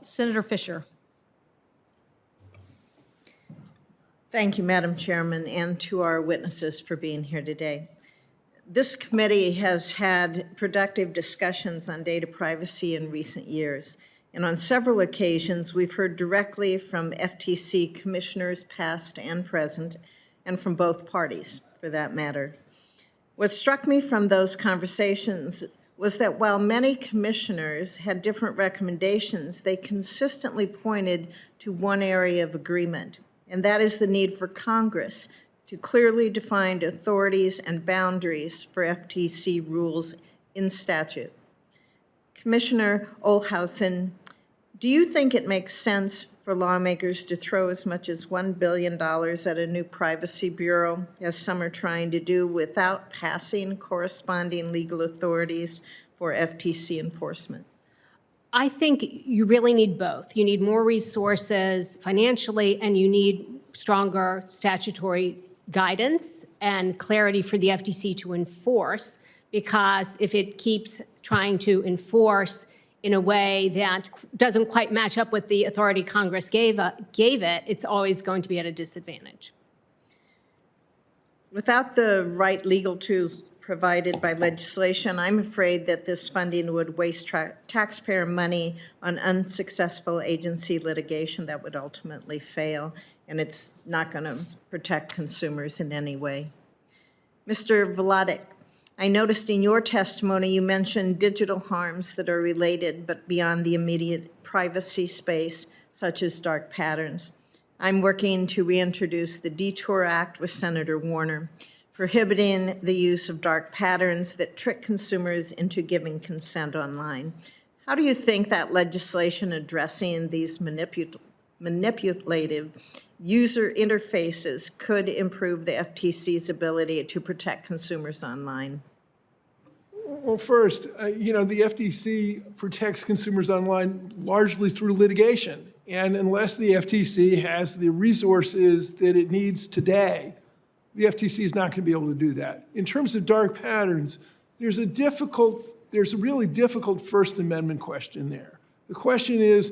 Senator Fischer. Thank you, Madam Chairman, and to our witnesses for being here today. This committee has had productive discussions on data privacy in recent years, and on several occasions we've heard directly from FTC commissioners past and present, and from both parties, for that matter. What struck me from those conversations was that while many commissioners had different recommendations, they consistently pointed to one area of agreement, and that is the need for Congress to clearly define authorities and boundaries for FTC rules in statute. Commissioner Olhausen, do you think it makes sense for lawmakers to throw as much as $1 billion at a new privacy bureau, as some are trying to do, without passing corresponding legal authorities for FTC enforcement? I think you really need both. You need more resources financially, and you need stronger statutory guidance and clarity for the FTC to enforce, because if it keeps trying to enforce in a way that doesn't quite match up with the authority Congress gave it, it's always going to be at a disadvantage. Without the right legal tools provided by legislation, I'm afraid that this funding would waste taxpayer money on unsuccessful agency litigation that would ultimately fail, and it's not going to protect consumers in any way. Mr. Vladeck, I noticed in your testimony you mentioned digital harms that are related but beyond the immediate privacy space, such as dark patterns. I'm working to reintroduce the Detour Act with Senator Warner, prohibiting the use of dark patterns that trick consumers into giving consent online. How do you think that legislation addressing these manipulative user interfaces could improve the FTC's ability to protect consumers online? Well, first, the FTC protects consumers online largely through litigation. And unless the FTC has the resources that it needs today, the FTC is not going to be able to do that. In terms of dark patterns, there's a really difficult First Amendment question there. The question is,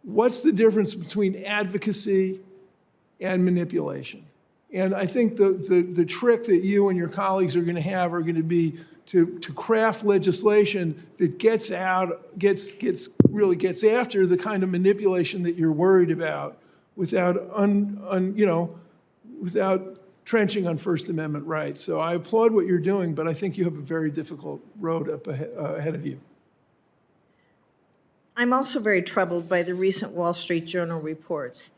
what's the difference between advocacy and manipulation? And I think the trick that you and your colleagues are going to have are going to be to craft legislation that gets after the kind of manipulation that you're worried about without trenching on First Amendment rights. So I applaud what you're doing, but I think you have a very difficult road up ahead of you. I'm also very troubled by the recent Wall Street Journal reports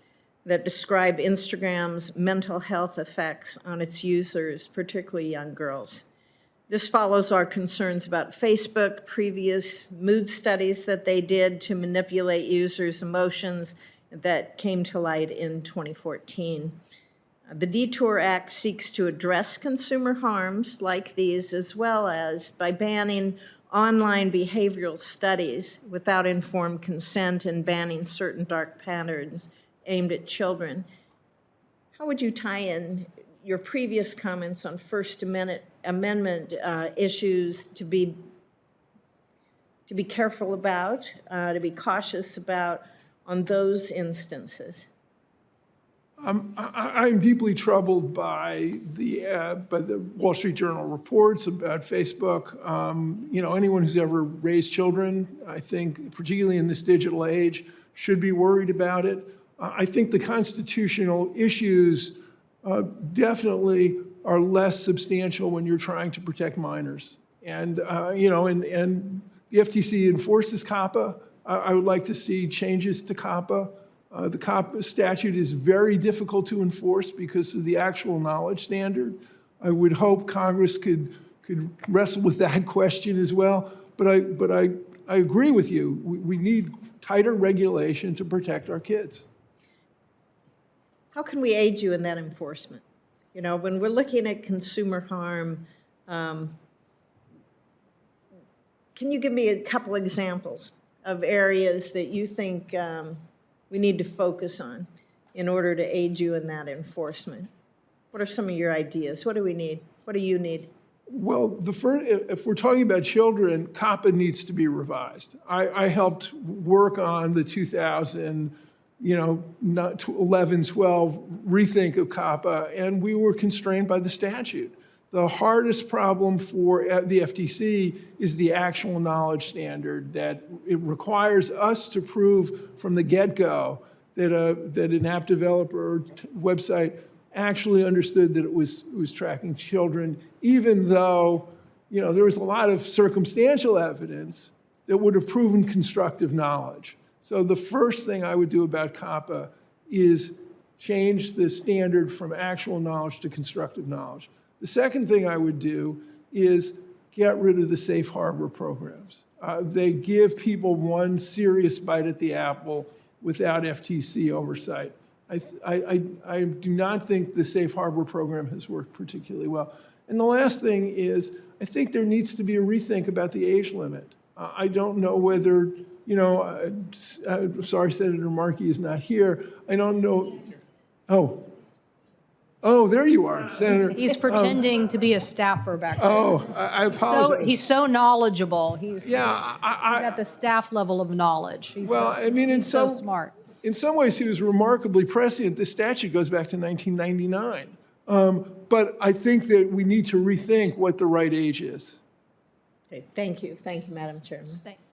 that describe Instagram's mental health effects on its users, particularly young girls. This follows our concerns about Facebook, previous mood studies that they did to manipulate users' emotions that came to light in 2014. The Detour Act seeks to address consumer harms like these, as well as by banning online behavioral studies without informed consent and banning certain dark patterns aimed at children. How would you tie in your previous comments on First Amendment issues to be careful about, to be cautious about on those instances? I'm deeply troubled by the Wall Street Journal reports about Facebook. Anyone who's ever raised children, I think, particularly in this digital age, should be worried about it. I think the constitutional issues definitely are less substantial when you're trying to protect minors. And the FTC enforces COPPA. I would like to see changes to COPPA. The COPPA statute is very difficult to enforce because of the actual knowledge standard. I would hope Congress could wrestle with that question as well. But I agree with you. We need tighter regulation to protect our kids. How can we aid you in that enforcement? When we're looking at consumer harm, can you give me a couple examples of areas that you think we need to focus on in order to aid you in that enforcement? What are some of your ideas? What do we need? What do you need? Well, if we're talking about children, COPPA needs to be revised. I helped work on the 2000, not 11, 12 rethink of COPPA, and we were constrained by the statute. The hardest problem for the FTC is the actual knowledge standard, that it requires us to prove from the get-go that an app developer or website actually understood that it was tracking children, even though there was a lot of circumstantial evidence that would have proven constructive knowledge. So the first thing I would do about COPPA is change the standard from actual knowledge to constructive knowledge. The second thing I would do is get rid of the safe harbor programs. They give people one serious bite at the apple without FTC oversight. I do not think the safe harbor program has worked particularly well. And the last thing is, I think there needs to be a rethink about the age limit. I don't know whether, I'm sorry Senator Markey is not here. I don't know. Oh, there you are, Senator. He's pretending to be a staffer back there. Oh, I apologize. He's so knowledgeable. He's I at the staff level of knowledge. He's in so smart. In some ways, he was remarkably prescient. This statute goes back to 1999. But I think that we need to rethink what the right age is. Okay, thank you. Thank you, Madam Chairman.